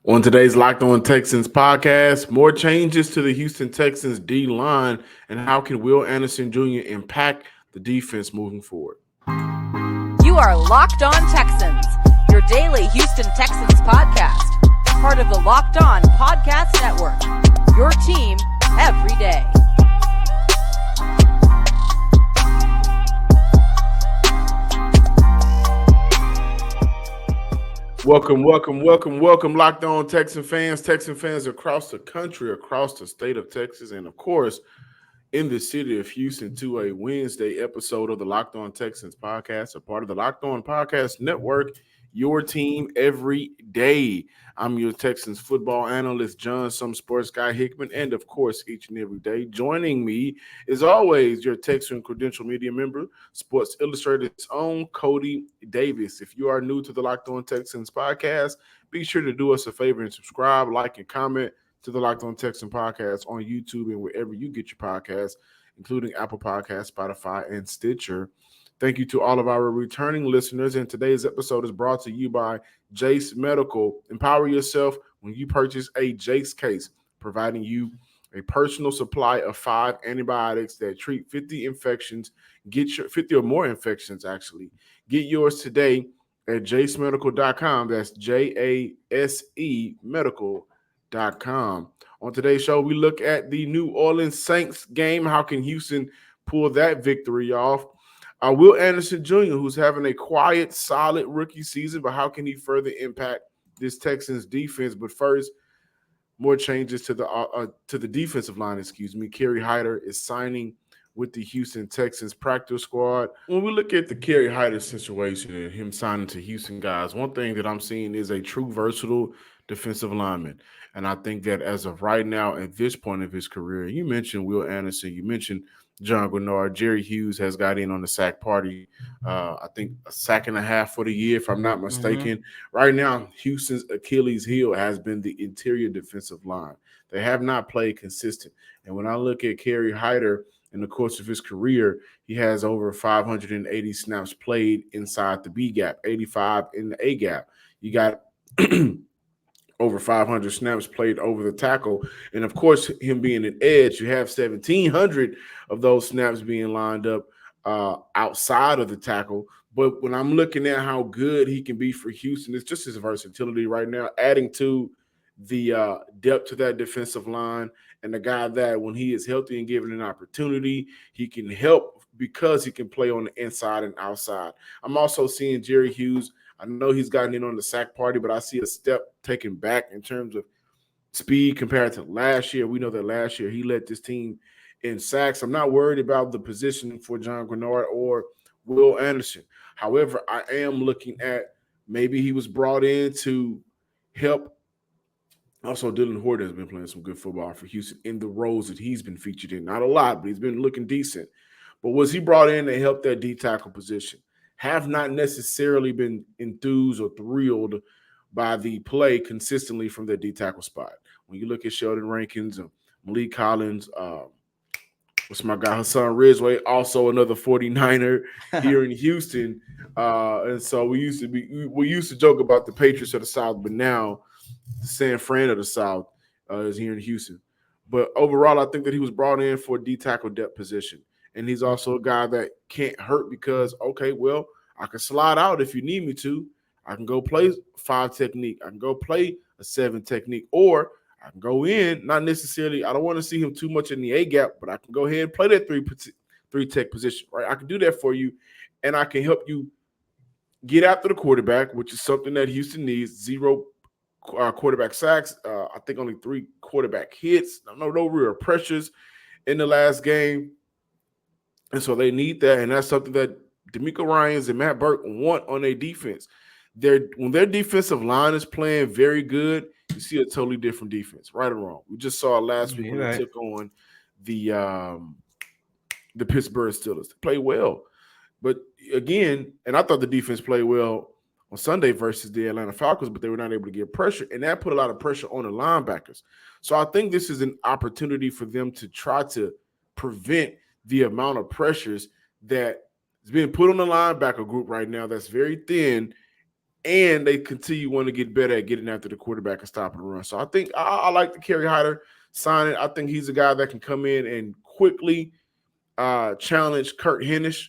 On today's Locked On Texans podcast, more changes to the Houston Texans D line and how can Will Anderson Jr. impact the defense moving forward. You are Locked On Texans, your daily Houston Texans podcast, part of the Locked On Podcast Network, your team every day. Welcome, Locked On Texan fans across the country, across the state of Texas, and of course, in the city of Houston to a Wednesday episode of the Locked On Texans podcast, a part of the Locked On Podcast Network, your team every day. I'm your Texans football analyst, John, some sports guy Hickman, and of course, each and every day, joining me is always your Texan credential media member, Sports Illustrated's own Cody Davis. If you are new to the Locked On Texans podcast, be sure to do us a favor and subscribe, like, and comment to the Locked On Texans podcast on YouTube and wherever you get your podcasts, including Apple Podcasts, Spotify, and Stitcher. Thank you to all of our returning listeners, and today's episode is brought to you by JCE Medical. Empower yourself when you purchase a JCE case, providing you a personal supply of 5 antibiotics that treat 50 infections. Get your 50 or more infections, actually. Get yours today at jcemedical.com. That's JASE Medical.com. On today's show, we look at the New Orleans Saints game. How can Houston pull that victory off? Will Anderson Jr., who's having a quiet, solid rookie season, but how can he further impact this Texans defense? But first, more changes to the defensive line. Kerry Hyder is signing with the Houston Texans practice squad. When we look at the Kerry Hyder situation and him signing to Houston, guys, one thing that I'm seeing is a true versatile defensive lineman. And I think that as of right now, at this point of his career, you mentioned Will Anderson, you mentioned John Grenard, Jerry Hughes has got in on the sack party. I think a sack and a half for the year, if I'm not mistaken. Right now, Houston's Achilles heel has been the interior defensive line. They have not played consistent. And when I look at Kerry Hyder in the course of his career, he has over 580 snaps played inside the B gap, 85 in the A gap. You got over 500 snaps played over the tackle. And, of course, him being an edge, you have 1,700 of those snaps being lined up outside of the tackle. But when I'm looking at how good he can be for Houston, it's just his versatility right now, adding to the depth to that defensive line, and the guy that when he is healthy and given an opportunity, he can help because he can play on the inside and outside. I'm also seeing Jerry Hughes. I know he's gotten in on the sack party, but I see a step taken back in terms of speed compared to last year. We know that last year he led this team in sacks. I'm not worried about the positioning for John Grenard or Will Anderson. However, I am looking at maybe he was brought in to help. Also, Dylan Horton has been playing some good football for Houston in the roles that he's been featured in. Not a lot, but he's been looking decent. But was he brought in to help that D-tackle position? Have not necessarily been enthused or thrilled by the play consistently from the D-tackle spot. When you look at Sheldon Rankins, Malik Collins, what's my guy, Hassan Ridgeway, also another 49er here in Houston. And so we used to joke about the Patriots of the South, but now the San Fran of the South is here in Houston. But overall, I think that he was brought in for a D-tackle depth position. And he's also a guy that can't hurt because, okay, well, I can slide out if you need me to. I can go play 5 technique. I can go play a 7 technique. Or I can go in, not necessarily, I don't want to see him too much in the A gap, but I can go ahead and play that 3 tech position, right? I can do that for you, and I can help you get after the quarterback, which is something that Houston needs. 0 quarterback sacks. I think only 3 quarterback hits. No real pressures in the last game. And so they need that, and that's something that DeMeco Ryans and Matt Burke want on their defense. When their defensive line is playing very good, you see a totally different defense, right or wrong. We just saw last week when they took on the Pittsburgh Steelers. They played well. But again, and I thought the defense played well on Sunday versus the Atlanta Falcons, but they were not able to get pressure, and that put a lot of pressure on the linebackers. So I think this is an opportunity for them to try to prevent the amount of pressures that is being put on the linebacker group right now that's very thin, and they continue want to get better at getting after the quarterback and stopping the run. So I think I like the Kerry Hyder signing. I think he's a guy that can come in and quickly challenge Kurt Hinish,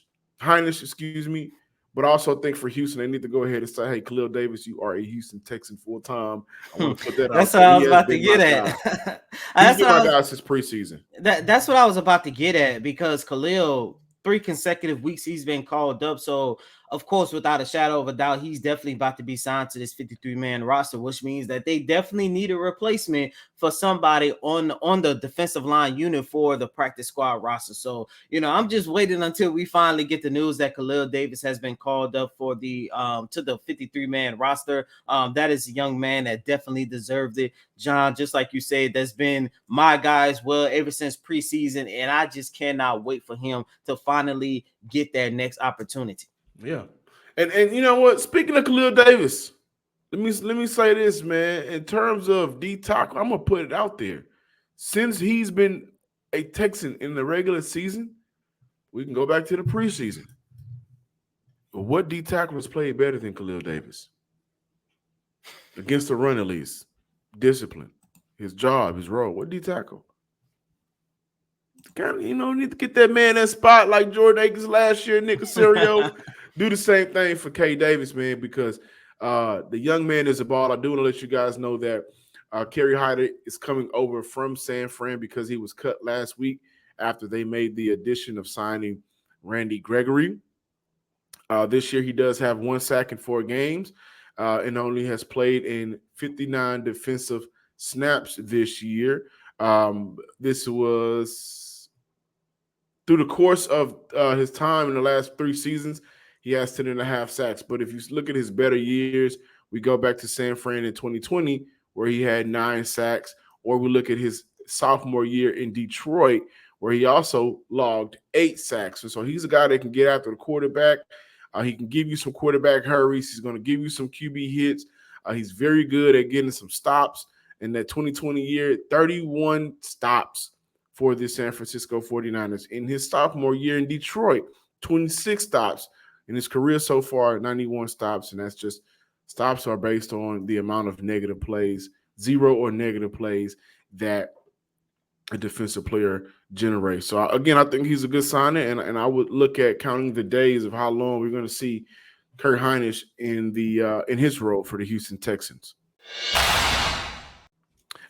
but also think for Houston, they need to go ahead and say, hey, Khalil Davis, you are a Houston Texan full-time. I want to put that That's out what there. I was about to get at. He's been my guy since preseason. That's what I was about to get at, because Khalil, 3 consecutive weeks he's been called up. So, of course, without a shadow of a doubt, he's definitely about to be signed to this 53-man roster, which means that they definitely need a replacement for somebody on the defensive line unit for the practice squad roster. So, I'm just waiting until we finally get the news that Khalil Davis has been called up for the to the 53-man roster. That is a young man that definitely deserved it. John, just like you said, that's been my guy as well ever since preseason, and I just cannot wait for him to finally get that next opportunity. Yeah. And you know what? Speaking of Khalil Davis, let me say this, man. In terms of D tackle, I'm gonna put it out there. Since he's been a Texan in the regular season, we can go back to the preseason. But what D tackle has played better than Khalil Davis? Against the run, at least. Discipline. His job, his role. What D tackle? Kind of, need to get that man that spot like Jordan Akins last year, Nick Caserio. Do the same thing for K. Davis, man, because the young man is a ball. I do want to let you guys know that Kerry Hyder is coming over from San Fran because he was cut last week after they made the addition of signing Randy Gregory. This year he does have 1 sack in 4 games and only has played in 59 defensive snaps this year. This was through the course of his time in the last 3 seasons. He has 10.5 sacks. But if you look at his better years, we go back to San Fran in 2020, where he had 9 sacks, or we look at his sophomore year in Detroit, where he also logged 8 sacks. And so he's a guy that can get after the quarterback. He can give you some quarterback hurries. He's going to give you some QB hits. He's very good at getting some stops. In that 2020 year, 31 stops for the San Francisco 49ers. In his sophomore year in Detroit, 26 stops. In his career so far, 91 stops, and that's just stops are based on the amount of negative plays, 0 or negative plays that a defensive player generates. So, again, I think he's a good signing, and I would look at counting the days of how long we're going to see Kurt Hinish in his role for the Houston Texans.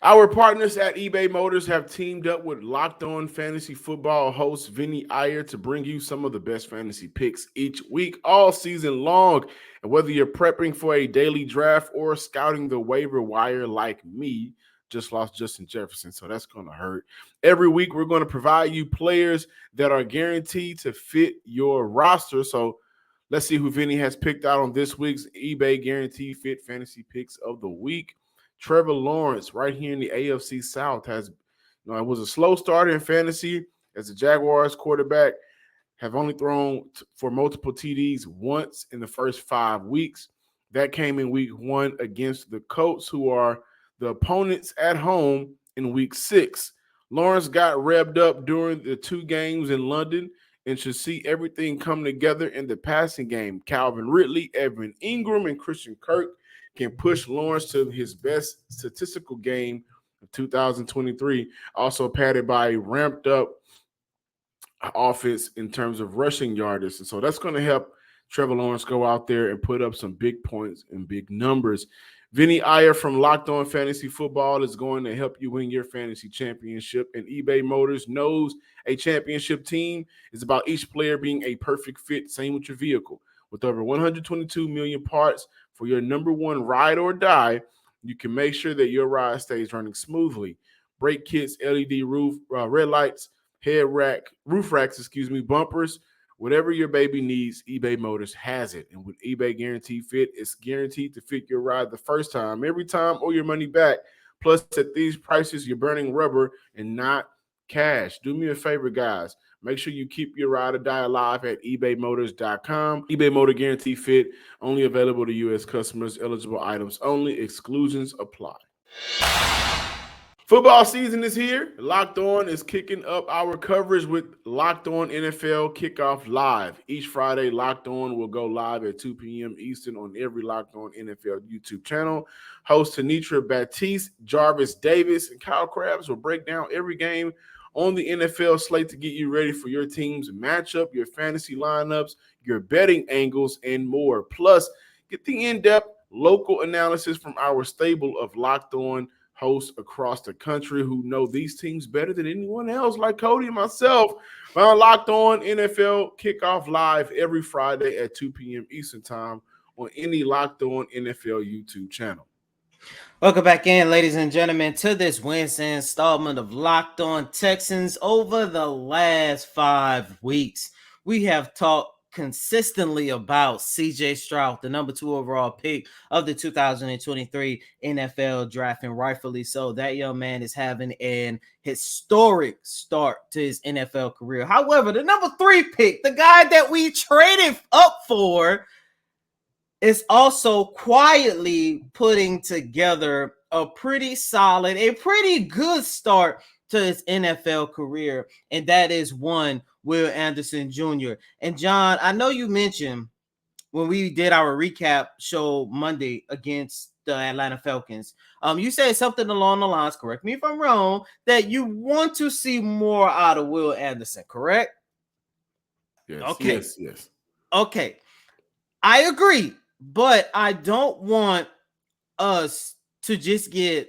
Our partners at eBay Motors have teamed up with Locked On Fantasy Football host Vinny Iyer to bring you some of the best fantasy picks each week, all season long. And whether you're prepping for a daily draft or scouting the waiver wire like me, just lost Justin Jefferson, so that's going to hurt. Every week, we're going to provide you players that are guaranteed to fit your roster. So let's see who Vinny has picked out on this week's eBay Guaranteed Fit Fantasy Picks of the Week. Trevor Lawrence, right here in the AFC South, it was a slow starter in fantasy as the Jaguars quarterback, have only thrown for multiple TDs once in the first 5 weeks. That came in week 1 against the Colts, who are the opponents at home in week 6. Lawrence got revved up during the 2 games in London and should see everything come together in the passing game. Calvin Ridley, Evan Ingram, and Christian Kirk can push Lawrence to his best statistical game of 2023, also padded by a ramped-up offense in terms of rushing yardage. And so that's going to help Trevor Lawrence go out there and put up some big points and big numbers. Vinny Iyer from Locked On Fantasy Football is going to help you win your fantasy championship. And eBay Motors knows a championship team is about each player being a perfect fit. Same with your vehicle. With over 122 million parts for your number one ride or die, you can make sure that your ride stays running smoothly. Brake kits, LED red lights, roof racks, bumpers, whatever your baby needs, eBay Motors has it. And with eBay Guaranteed Fit, it's guaranteed to fit your ride the first time, every time, or your money back. Plus, at these prices, you're burning rubber and not cash. Do me a favor, guys. Make sure you keep your ride or die alive at ebaymotors.com. eBay Motor Guaranteed Fit, only available to U.S. customers, eligible items only, exclusions apply. Football season is here. Locked On is kicking up our coverage with Locked On NFL Kickoff Live. Each Friday, Locked On will go live at 2 p.m. Eastern on every Locked On NFL YouTube channel. Host Tanitra Batiste, Jarvis Davis, and Kyle Krabs will break down every game on the NFL slate to get you ready for your team's matchup, your fantasy lineups, your betting angles, and more. Plus, get the in-depth local analysis from our stable of Locked On hosts across the country who know these teams better than anyone else, like Cody and myself. Locked On NFL Kickoff Live every Friday at 2 p.m. Eastern Time on any Locked On NFL YouTube channel. Welcome back in, ladies and gentlemen, to this Wednesday installment of Locked On Texans. Over the last 5 weeks, we have talked consistently about CJ Stroud, the number 2 overall pick of the 2023 NFL draft, and rightfully so. That young man is having an historic start to his NFL career. However, the number 3 pick, the guy that we traded up for, is also quietly putting together a pretty solid, a pretty good start to his NFL career, and that is one Will Anderson Jr. And John, I know you mentioned when we did our recap show Monday against the Atlanta Falcons, you said something along the lines, correct me if I'm wrong, that you want to see more out of Will Anderson, correct? Yes. Okay. Yes. Okay. I agree, but I don't want us to just get,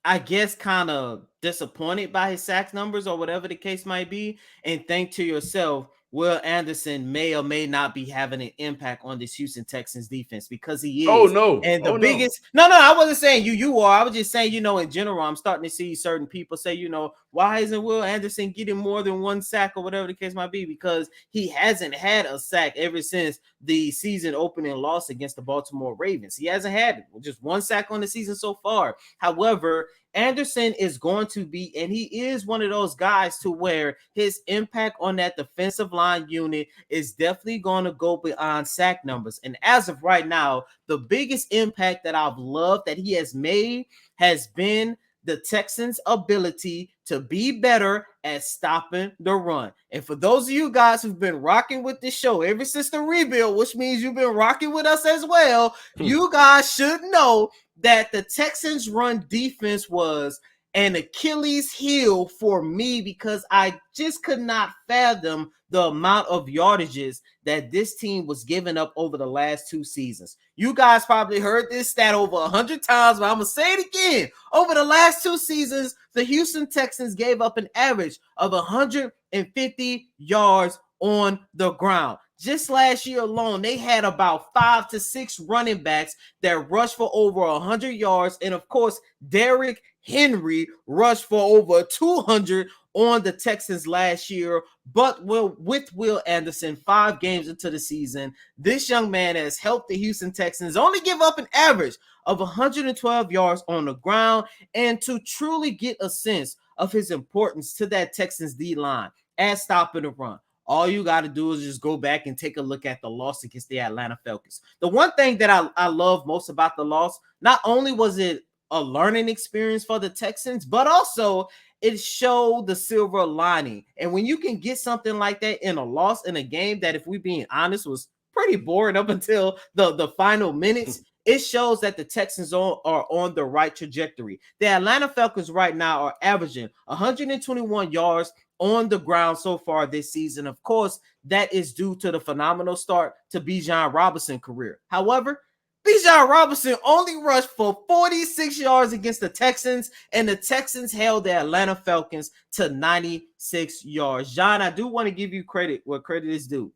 I guess, kind of disappointed by his sack numbers or whatever the case might be, and think to yourself, Will Anderson may or may not be having an impact on this Houston Texans defense, because he is. Oh, no. And the biggest, no, I wasn't saying you are. I was just saying, in general, I'm starting to see certain people say, why isn't Will Anderson getting more than 1 sack or whatever the case might be? Because he hasn't had a sack ever since the season opening loss against the Baltimore Ravens. He hasn't had just 1 sack on the season so far. However, Anderson is going to be, and he is one of those guys to where his impact on that defensive line unit is definitely going to go beyond sack numbers. And as of right now, the biggest impact that I've loved that he has made has been the Texans' ability to be better at stopping the run. And for those of you guys who've been rocking with this show ever since the rebuild, which means you've been rocking with us as well, you guys should know that the Texans' run defense was an Achilles heel for me, because I just could not fathom the amount of yardages that this team was giving up over the last 2 seasons. You guys probably heard this stat over 100 times, but I'm going to say it again. Over the last 2 seasons, the Houston Texans gave up an average of 150 yards on the ground. Just last year alone, they had about 5 to 6 running backs that rushed for over 100 yards. And of course, Derrick Henry rushed for over 200 on the Texans last year. But with Will Anderson, 5 games into the season, this young man has helped the Houston Texans only give up an average of 112 yards on the ground. And to truly get a sense of his importance to that Texans D-line as stopping the run, all you got to do is just go back and take a look at the loss against the Atlanta Falcons. The one thing that I love most about the loss, not only was it a learning experience for the Texans, but also it showed the silver lining. And when you can get something like that in a loss in a game that, if we're being honest, was pretty boring up until the final minutes, it shows that the Texans are on the right trajectory. The Atlanta Falcons right now are averaging 121 yards on the ground so far this season. Of course, that is due to the phenomenal start to Bijan Robinson's career. However, Bijan Robinson only rushed for 46 yards against the Texans, and the Texans held the Atlanta Falcons to 96 yards. John, I do want to give you credit where credit is due.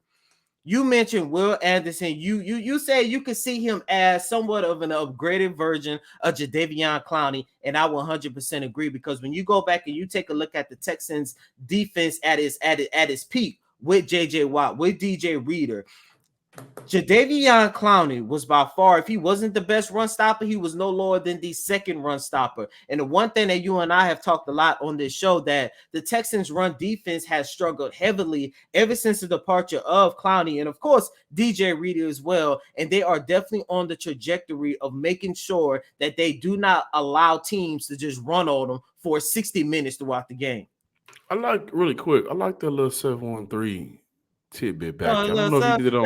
You mentioned Will Anderson. You said you could see him as somewhat of an upgraded version of Jadeveon Clowney, and I 100% agree, because when you go back and you take a look at the Texans defense at its peak with J.J. Watt, with DJ Reader, Jadeveon Clowney was by far, if he wasn't the best run stopper, he was no lower than the second run stopper. And the one thing that you and I have talked a lot on this show, that the Texans run defense has struggled heavily ever since the departure of Clowney, and of course DJ Reader as well. And they are definitely on the trajectory of making sure that they do not allow teams to just run on them for 60 minutes throughout the game. I like the little 713 tidbit back Oh, there. I don't no, know if you so, did it on.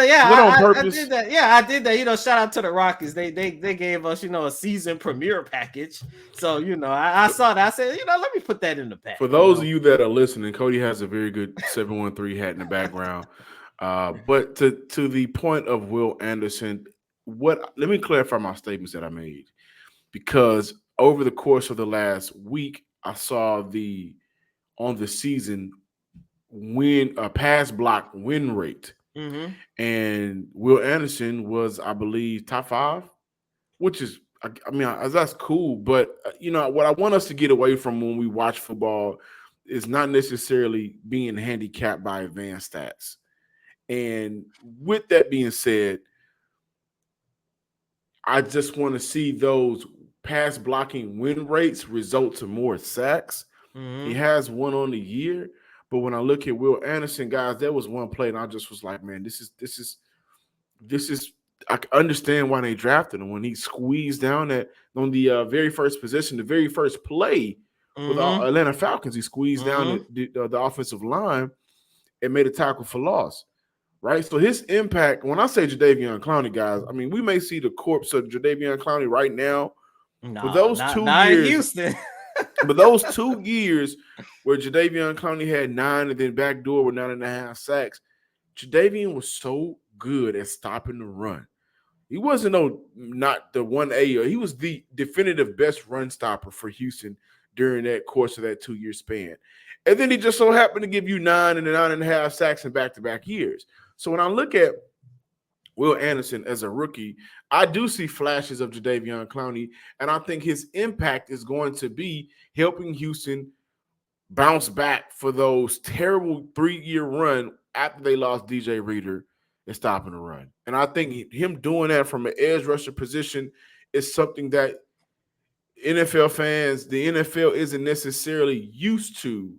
yeah, Was that on I purpose? did that. Yeah, I did that. Shout out to the Rockets. They gave us, a season premiere package. So, I saw that. I said, let me put that in the pack. For those of you that are listening, Cody has a very good 713 hat in the background. But to the point of Will Anderson, let me clarify my statements that I made, because over the course of the last week, I saw on the season pass block win rate. Mm-hmm. And Will Anderson was, I believe, top 5, which is, that's cool. But what I want us to get away from when we watch football is not necessarily being handicapped by advanced stats. And with that being said, I just want to see those pass blocking win rates result to more sacks. Mm-hmm. He has one on the year. But when I look at Will Anderson, guys, there was one play and I just was like, man, this is I understand why they drafted him. When he squeezed down on the very first possession, the very first play with Atlanta Falcons, he squeezed down the offensive line and made a tackle for loss. Right? So his impact, when I say Jadeveon Clowney, guys, I mean, we may see the corpse of Jadeveon Clowney right now. But those 2 years, Houston. but those 2 years where Jadeveon Clowney had 9 and then backdoor with 9.5 sacks, Jadeveon was so good at stopping the run. He wasn't not the 1A, or he was the definitive best run stopper for Houston during that course of that 2-year span. And then he just so happened to give you 9 and 9.5 sacks in back-to-back years. So when I look at Will Anderson as a rookie, I do see flashes of Jadeveon Clowney, and I think his impact is going to be helping Houston bounce back for those terrible 3-year run after they lost DJ Reader and stopping the run. And I think him doing that from an edge rusher position is something that NFL fans, the NFL isn't necessarily used to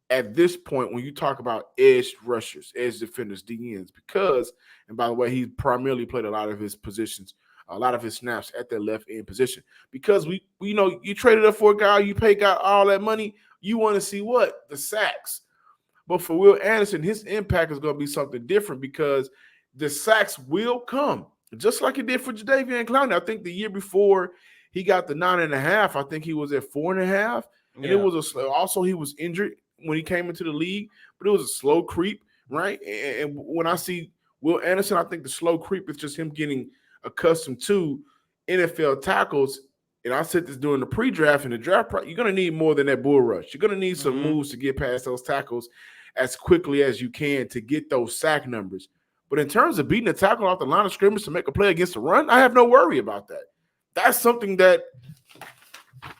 at this point when you talk about edge rushers, edge defenders, DNs, because, and by the way, he primarily played a lot of his positions, a lot of his snaps at that left end position, because we you traded up for a guy, you paid guy all that money, you want to see what? The sacks. But for Will Anderson, his impact is going to be something different, because the sacks will come, just like it did for Jadeveon Clowney. I think the year before he got the 9.5, I think he was at 4.5. And it was also he was injured when he came into the league, but it was a slow creep, right? And when I see Will Anderson, I think the slow creep is just him getting accustomed to NFL tackles. And I said this during the pre-draft and the draft, you're going to need more than that bull rush. You're going to need some moves to get past those tackles as quickly as you can to get those sack numbers. But in terms of beating a tackle off the line of scrimmage to make a play against the run, I have no worry about that. That's something that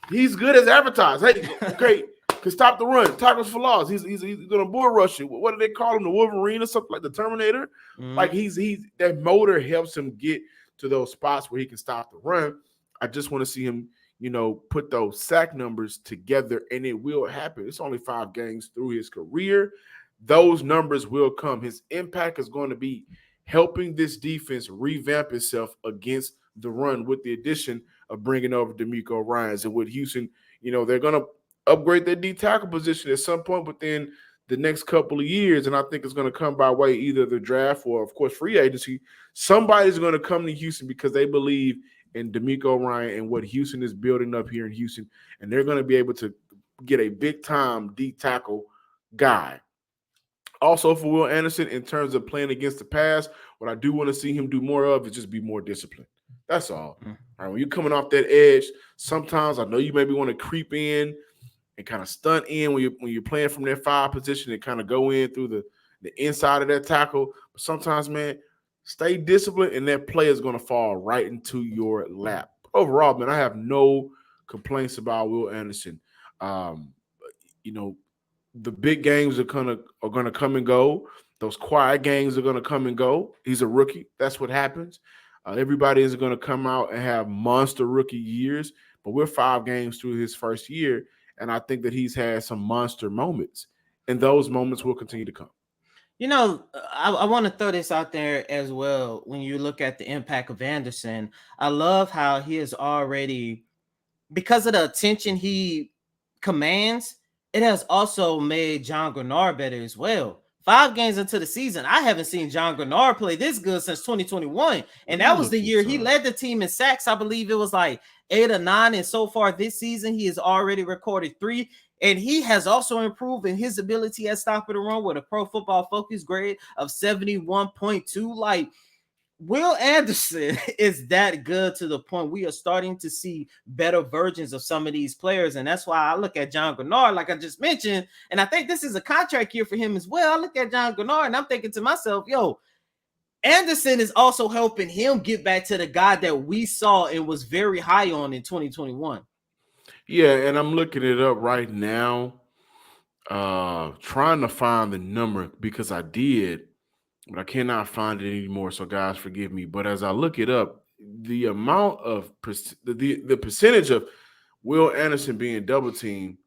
he's good as advertised. Hey, okay, can stop the run, tackles for loss. He's going to bull rush you. What do they call him? The Wolverine or something, like the Terminator? Like he's that motor helps him get to those spots where he can stop the run. I just want to see him, put those sack numbers together, and it will happen. It's only 5 games through his career. Those numbers will come. His impact is going to be helping this defense revamp itself against the run, with the addition of bringing over D'Amico Ryans. And with Houston, they're going to upgrade their D tackle position at some point within the next couple of years. And I think it's going to come by way either the draft or, of course, free agency. Somebody's going to come to Houston because they believe in D'Amico Ryan and what Houston is building up here in Houston. And they're going to be able to get a big-time D tackle guy. Also for Will Anderson, in terms of playing against the pass, what I do want to see him do more of is just be more disciplined. That's all. All right, when you're coming off that edge, sometimes I know you maybe want to creep in and kind of stunt in when you're playing from that 5 position and kind of go in through the inside of that tackle. But sometimes, man, stay disciplined and that play is going to fall right into your lap. Overall, man, I have no complaints about Will Anderson. The big games are gonna come and go. Those quiet games are going to come and go. He's a rookie. That's what happens. Everybody isn't going to come out and have monster rookie years, but we're 5 games through his first year, and I think that he's had some monster moments, and those moments will continue to come. I want to throw this out there as well. When you look at the impact of Anderson, I love how he is already, because of the attention he commands, it has also made John Grenard better as well. 5 games into the season, I haven't seen John Grenard play this good since 2021. And that was the year he led the team in sacks. I believe it was like 8 or 9. And so far this season, he has already recorded 3. And he has also improved in his ability at stopping the run with a Pro Football Focus grade of 71.2. Like, Will Anderson is that good to the point we are starting to see better versions of some of these players. And that's why I look at John Grenard, like I just mentioned, and I think this is a contract year for him as well. I look at John Grenard and I'm thinking to myself, Anderson is also helping him get back to the guy that we saw and was very high on in 2021. Yeah, and I'm looking it up right now, trying to find the number because I did, but I cannot find it anymore. So guys, forgive me. But as I look it up, the amount of the percentage of Will Anderson being double teamed,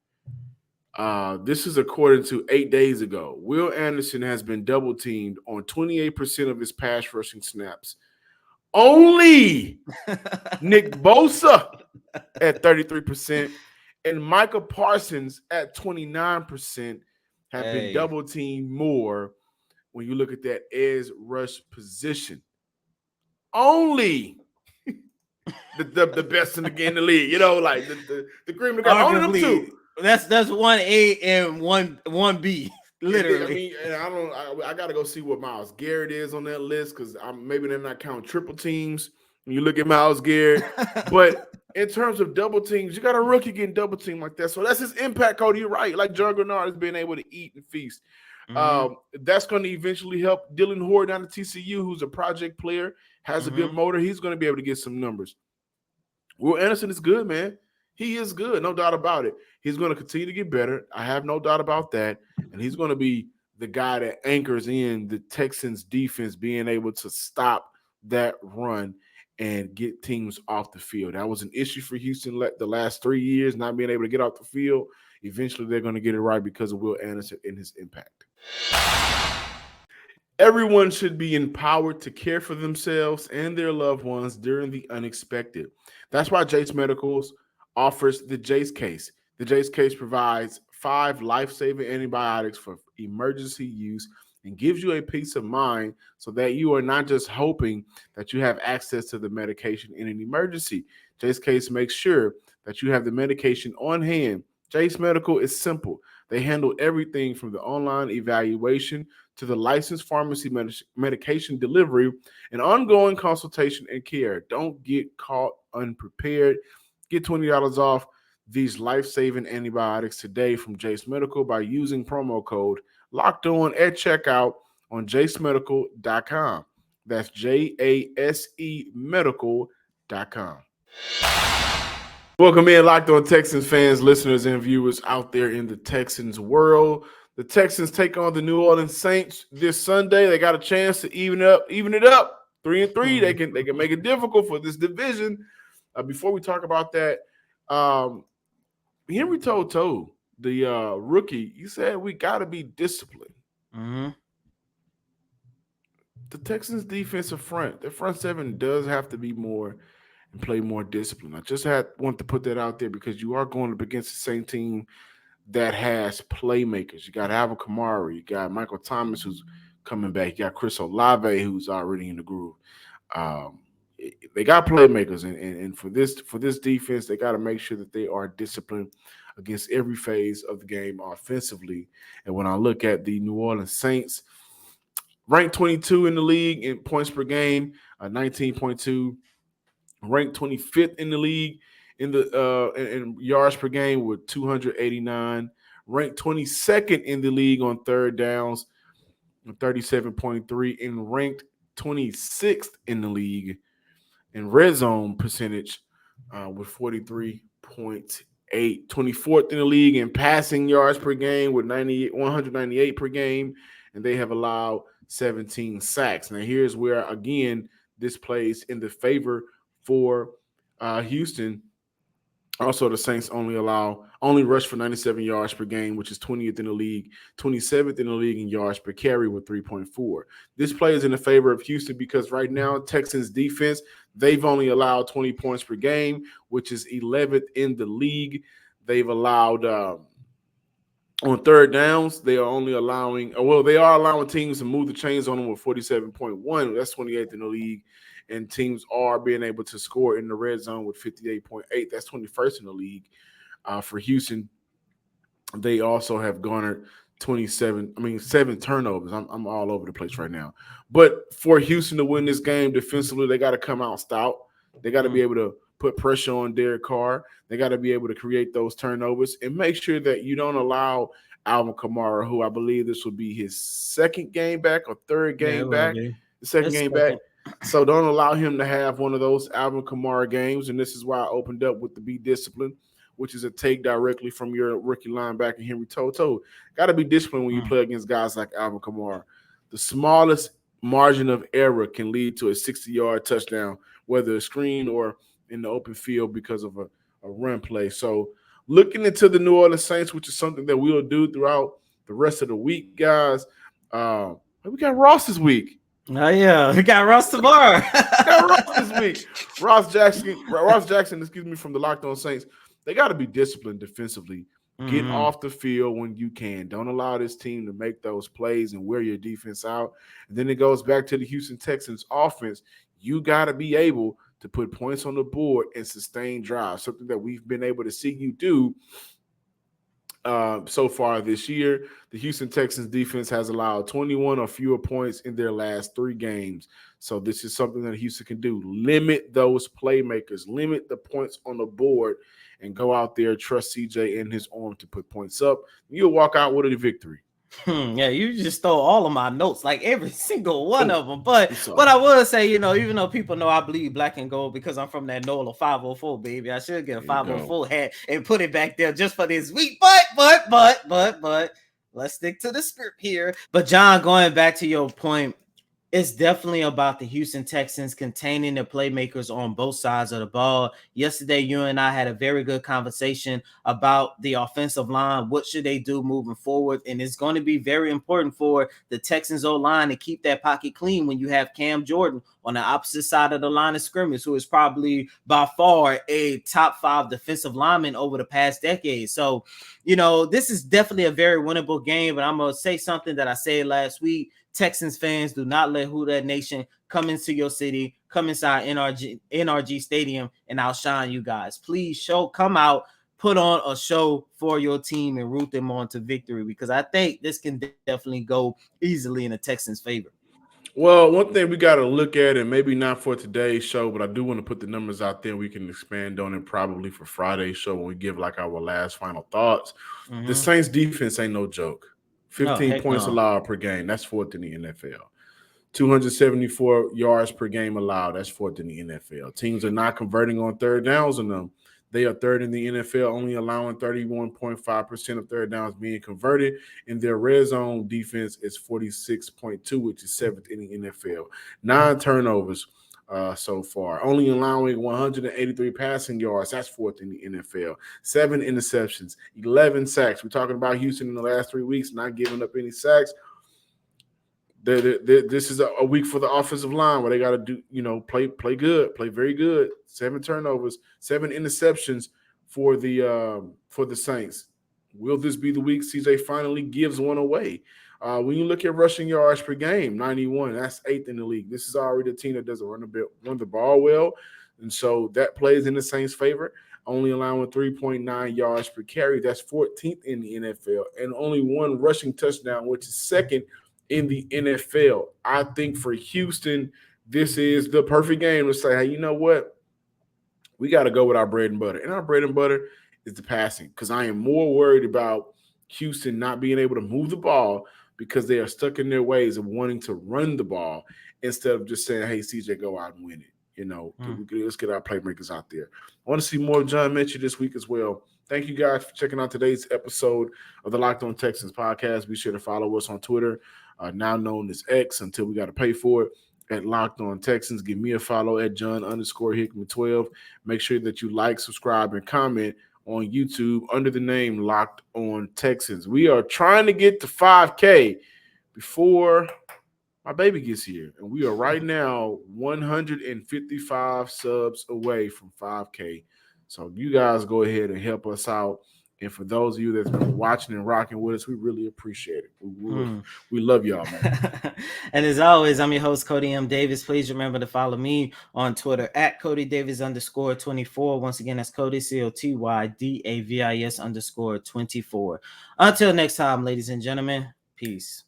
this is according to 8 days ago. Will Anderson has been double teamed on 28% of his pass rushing snaps. Only Nick Bosa at 33% and Micah Parsons at 29% have been double teamed more when you look at that edge rush position. Only the best in the league, like the Green Bay got only them 2. That's 1A and 1B. Literally. I gotta go see what Myles Garrett is on that list because maybe they're not counting triple teams when you look at Myles Garrett. But in terms of double teams, you got a rookie getting double teamed like that. So that's his impact, Cody. You're right. Like John Grenard has been able to eat and feast. Mm-hmm. That's going to eventually help Dylan Hoard down at TCU, who's a project player, has a good motor. He's going to be able to get some numbers. Will Anderson is good, man. He is good, no doubt about it. He's going to continue to get better. I have no doubt about that. And he's going to be the guy that anchors in the Texans defense being able to stop that run and get teams off the field. That was an issue for Houston the last 3 years, not being able to get off the field. Eventually, they're going to get it right because of Will Anderson and his impact. Everyone should be empowered to care for themselves and their loved ones during the unexpected. That's why JCE Medical offers the JCE case. The JCE case provides 5 life-saving antibiotics for emergency use and gives you a peace of mind so that you are not just hoping that you have access to the medication in an emergency. JCE case makes sure that you have the medication on hand. JCE Medical is simple. They handle everything from the online evaluation to the licensed pharmacy medication delivery and ongoing consultation and care. Don't get caught unprepared. Get $20 off these life-saving antibiotics today from JCE Medical by using promo code Locked On at checkout on jacemedical.com. That's JASE Medical.com. Welcome in, Locked On Texans fans, listeners, and viewers out there in the Texans world. The Texans take on the New Orleans Saints this Sunday. They got a chance to even it up. 3-3. They can make it difficult for this division. Before we talk about that, Henry Toto, the rookie, he said we got to be disciplined. Mm-hmm. The Texans' defensive front, their front seven does have to be more and play more discipline. I just want to put that out there because you are going up against the same team that has playmakers. You got Alvin Kamara, you got Michael Thomas who's coming back, you got Chris Olave who's already in the groove. They got playmakers, and for this defense, they got to make sure that they are disciplined against every phase of the game offensively. And when I look at the New Orleans Saints, ranked 22 in the league in points per game, 19.2, ranked 25th in the league in the in yards per game with 289, ranked 22nd in the league on third downs, 37.3, and ranked 26th in the league in red zone percentage with 43.8, 24th in the league in passing yards per game with 198 per game, and they have allowed 17 sacks. Now, here's where, again, this plays in the favor for Houston. Also, the Saints only rush for 97 yards per game, which is 20th in the league, 27th in the league in yards per carry with 3.4. This plays in the favor of Houston because right now, Texans defense, they've only allowed 20 points per game, which is 11th in the league. They've allowed on third downs, they are allowing teams to move the chains on them with 47.1. That's 28th in the league. And teams are being able to score in the red zone with 58.8. That's 21st in the league. For Houston, they also have garnered 7 turnovers. I'm all over the place right now. But for Houston to win this game defensively, they got to come out stout. They got to be able to put pressure on Derek Carr. They got to be able to create those turnovers and make sure that you don't allow Alvin Kamara, who I believe this will be his second game back or third game back. The second game back. So don't allow him to have one of those Alvin Kamara games. And this is why I opened up with the be disciplined, which is a take directly from your rookie linebacker, Henry Toto. Got to be disciplined when you play against guys like Alvin Kamara. The smallest margin of error can lead to a 60-yard touchdown, whether a screen or in the open field because of a run play. So looking into the New Orleans Saints, which is something that we'll do throughout the rest of the week, guys. We got Ross this week. Oh yeah, we got Ross tomorrow. Got Ross this week. Ross Jackson, from the Locked On Saints. They got to be disciplined defensively. Get off the field when you can. Don't allow this team to make those plays and wear your defense out. And then it goes back to the Houston Texans offense. You got to be able to put points on the board and sustain drives, something that we've been able to see you do so far this year. The Houston Texans defense has allowed 21 or fewer points in their last 3 games. So this is something that Houston can do. Limit those playmakers, limit the points on the board, and go out there, trust CJ and his arm to put points up. You'll walk out with a victory. Yeah, you just stole all of my notes, like every single one of them. But what I would say, even though people know I bleed black and gold because I'm from that NOLA 504, baby, I should get a 504 hat and put it back there just for this week. But let's stick to the script here. But John, going back to your point, it's definitely about the Houston Texans containing the playmakers on both sides of the ball. Yesterday, you and I had a very good conversation about the offensive line. What should they do moving forward? And it's going to be very important for the Texans O-line to keep that pocket clean when you have Cam Jordan on the opposite side of the line of scrimmage, who is probably by far a top 5 defensive lineman over the past decade. So, this is definitely a very winnable game. But I'm going to say something that I said last week. Texans fans, do not let Who That Nation come into your city, come inside NRG Stadium, and outshine you guys. Please come out, put on a show for your team, and root them on to victory, because I think this can definitely go easily in the Texans' favor. Well, one thing we got to look at, and maybe not for today's show, but I do want to put the numbers out there. We can expand on it probably for Friday's show when we give like our last final thoughts. The Saints defense ain't no joke. 15 points allowed per game. That's 4th in the NFL. 274 yards per game allowed. That's 4th in the NFL. Teams are not converting on third downs on them. They are 3rd in the NFL, only allowing 31.5% of third downs being converted. And their red zone defense is 46.2, which is 7th in the NFL. 9 turnovers so far. Only allowing 183 passing yards. That's 4th in the NFL. 7 interceptions. 11 sacks. We're talking about Houston in the last 3 weeks, not giving up any sacks. This is a week for the offensive line where they got to do, play good, play very good. 7 turnovers, 7 interceptions for the Saints. Will this be the week CJ finally gives one away? When you look at rushing yards per game, 91, that's 8th in the league. This is already a team that doesn't run the ball well, and so that plays in the Saints' favor. Only allowing 3.9 yards per carry, that's 14th in the NFL, and only 1 rushing touchdown, which is 2nd in the NFL. I think for Houston, this is the perfect game to say, hey, you know what? We got to go with our bread and butter. And our bread and butter is the passing, because I am more worried about Houston not being able to move the ball because they are stuck in their ways of wanting to run the ball instead of just saying, hey, CJ, go out and win it. Let's get our playmakers out there. I want to see more of John Mitchell this week as well. Thank you guys for checking out today's episode of the Locked On Texans podcast. Be sure to follow us on Twitter now known as X until we got to pay for it, at Locked On Texans. Give me a follow at John_Hickman12. Make sure that you like, subscribe, and comment on YouTube under the name Locked On Texans. We are trying to get to 5K before my baby gets here, and we are right now 155 subs away from 5K. So you guys go ahead and help us out. And for those of you that's been watching and rocking with us, we really appreciate it. We love y'all, man. And as always, I'm your host, Cody M. Davis. Please remember to follow me on Twitter at CodyDavis_24. Once again, that's Cody, COTYDAVIS_24. Until next time, ladies and gentlemen, peace.